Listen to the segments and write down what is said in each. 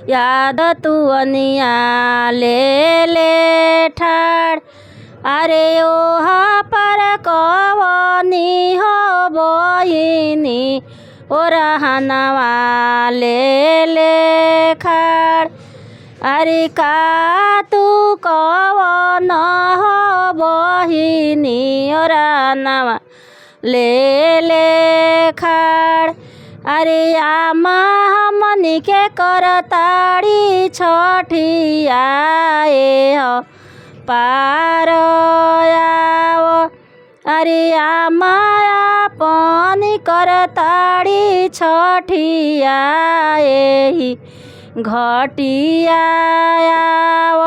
याद तुअनिया ले ले ठाड़। अरे ओहा पर कवनी हो बहिनी ओरहनवा ले ले खाड़। अरे का तू कवन हो बहिनी ओरहनवा ले ले खाड़। अरे आमा हमनी के करताड़ी छठिया हो पार आव। अरे आमा आपनी करताड़ी छठिया ही घटिया आव।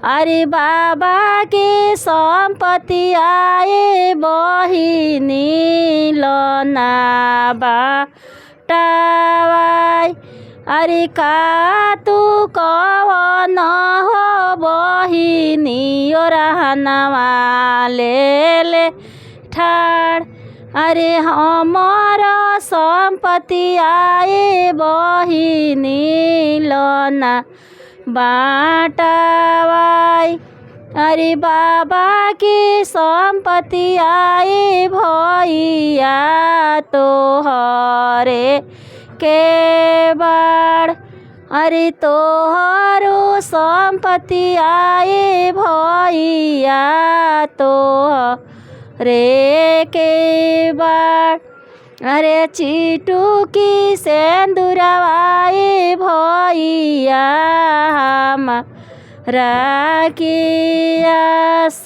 अरे बाबा की संपत्ति आए बहिनी लना बाटावाई। अरे का तू कवन हो बहिनी ओरहनवा ले ले ठाड़। अरे हमर संपत्ति आए बहिनी लना बाटावाई। अरे बाबा की संपत्ति आए भैया तोहरे के बाड़। अरे तोहरो संपत्ति आए भैया तोहरे के बाड़। अरे चिटुकी सेंदुरवाए भैया हमारा की आस।